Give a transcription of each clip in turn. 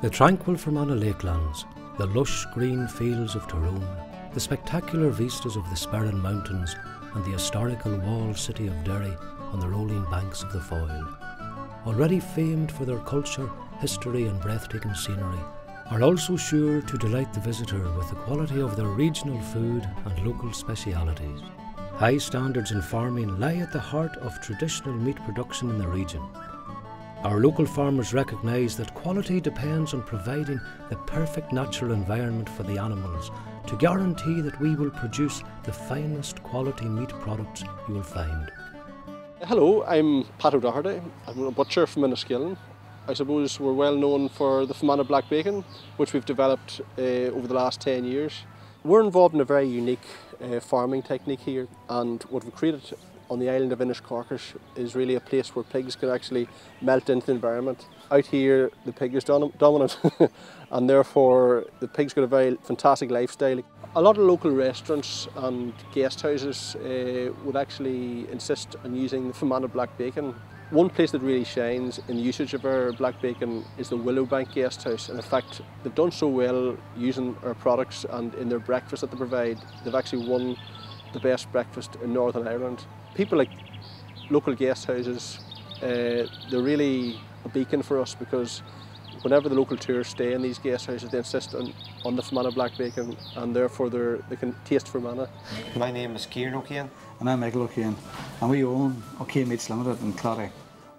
The tranquil Fermanagh lakelands, the lush green fields of Tyrone, the spectacular vistas of the Sperrin Mountains and the historical walled city of Derry on the rolling banks of the Foyle, already famed for their culture, history and breathtaking scenery, are also sure to delight the visitor with the quality of their regional food and local specialities. High standards in farming lie at the heart of traditional meat production in the region. Our local farmers recognise that quality depends on providing the perfect natural environment for the animals to guarantee that we will produce the finest quality meat products you will find. Hello, I'm Patron. I'm a butcher from Lisnaskea. I suppose we're well known for the Fermanagh black bacon, which we've developed over the last 10 years. We're involved in a very unique farming technique here, and what we've created on the island of Inniscorkish is really a place where pigs can actually melt into the environment. Out here, the pig is dominant, and therefore the pig's got a very fantastic lifestyle. A lot of local restaurants and guest houses would actually insist on using the Fermanagh black bacon. One place that really shines in the usage of our black bacon is the Willowbank Guest House, and in fact they've done so well using our products and in their breakfast that they provide. They've actually won the best breakfast in Northern Ireland. People like local guest houses, they're really a beacon for us, because whenever the local tourists stay in these guest houses, they insist on the Fermanagh black bacon, and therefore they can taste Fermanagh. My name is Kieran O'Kane. And I'm Michael O'Kane, and we own O'Kane Meats Limited in CLOUGHBANE.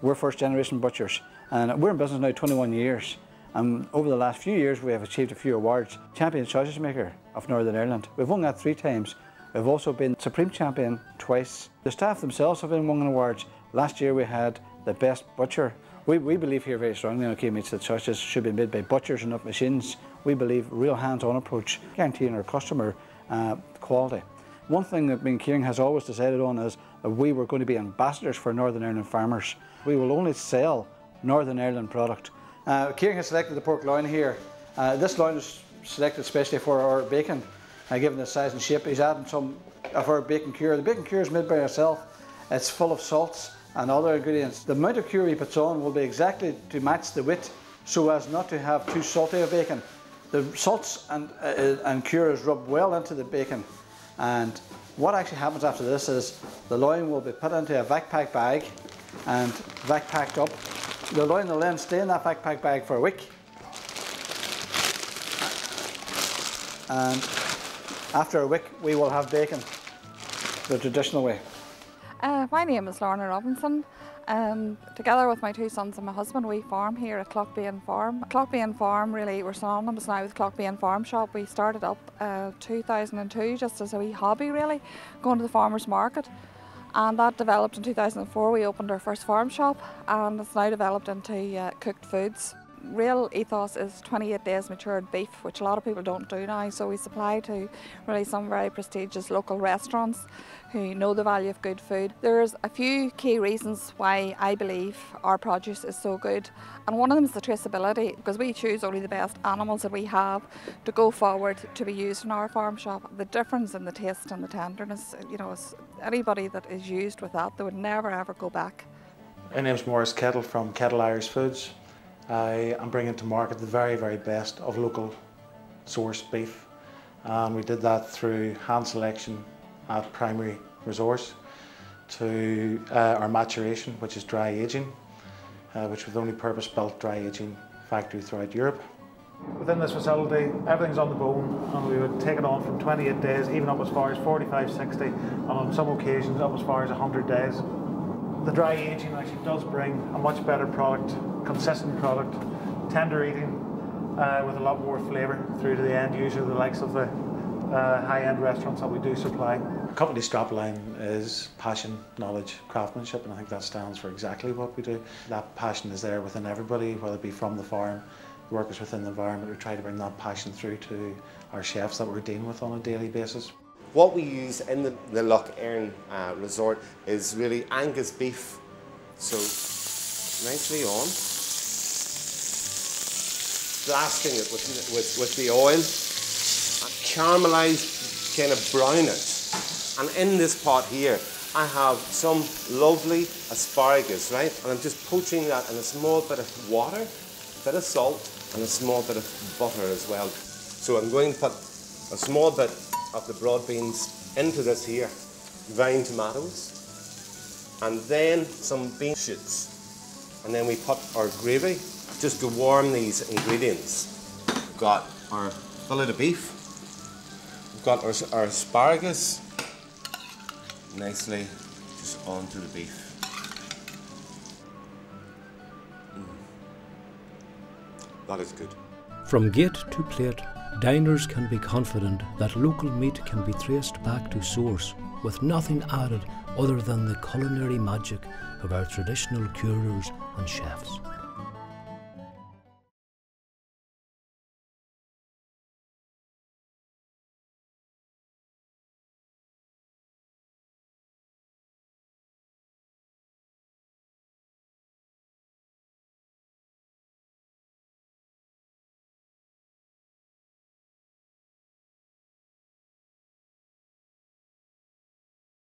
We're first generation butchers, and we're in business now 21 years. And over the last few years we have achieved a few awards. Champion Sausage Maker of Northern Ireland. We've won that 3 times. We've also been Supreme Champion twice. The staff themselves have been winning awards. Last year we had the Best Butcher. We believe here very strongly in O'Kane Meats that sausages should be made by butchers and not machines. We believe real hands-on approach, guaranteeing our customer quality. One thing that me and Kieran has always decided on is that we were going to be ambassadors for Northern Ireland farmers. We will only sell Northern Ireland product. Kieran has selected the pork loin here. This loin is selected especially for our bacon, given the size and shape. He's adding some of our bacon cure. The bacon cure is made by ourselves. It's full of salts and other ingredients. The amount of cure he puts on will be exactly to match the width, so as not to have too salty a bacon. The salts and cure is rubbed well into the bacon. And what actually happens after this is the loin will be put into a vac-pack bag and vac-packed up. The loin will then stay in that vac-pack bag for a week. And after a week we will have bacon the traditional way. My name is Lorna Robinson. Together with my 2 sons and my husband, we farm here at CLOUGHBANE Farm. CLOUGHBANE Farm, really, we're synonymous now with CLOUGHBANE Farm Shop. We started up 2002 just as a wee hobby, really, going to the farmers market. And that developed in 2004. We opened our first farm shop, and it's now developed into cooked foods. Real ethos is 28 days matured beef, which a lot of people don't do now, so we supply to really some very prestigious local restaurants who know the value of good food. There's a few key reasons why I believe our produce is so good, and one of them is the traceability, because we choose only the best animals that we have to go forward to be used in our farm shop. The difference in the taste and the tenderness, you know, anybody that is used with that, they would never ever go back. My name's Maurice Kettyle from Kettyle Irish Foods. I am bringing to market the very, very best of local source beef, and we did that through hand selection at primary resource, to our maturation, which is dry aging, which was the only purpose-built dry aging factory throughout Europe. Within this facility, everything's on the bone, and we would take it on from 28 days, even up as far as 45, 60, and on some occasions up as far as 100 days. The dry aging actually does bring a much better product, consistent product, tender eating, with a lot more flavour through to the end user, the likes of the high-end restaurants that we do supply. The company strapline is passion, knowledge, craftsmanship, and I think that stands for exactly what we do. That passion is there within everybody, whether it be from the farm, the workers within the environment. We try to bring that passion through to our chefs that we're dealing with on a daily basis. What we use in the Lough ERNE resort is really Angus beef. So nicely on, blasting it with the oil, caramelised, kind of brown it. And in this pot here, I have some lovely asparagus, right? And I'm just poaching that in a small bit of water. bit of salt and a small bit of butter as well. So I'm going to put a small bit of the broad beans into this here, vine tomatoes, and then some bean shoots. And then we put our gravy just to warm these ingredients. We've got our fillet of beef, we've got our asparagus, nicely just onto the beef. That is good. From gate to plate, diners can be confident that local meat can be traced back to source, with nothing added other than the culinary magic of our traditional curers and chefs.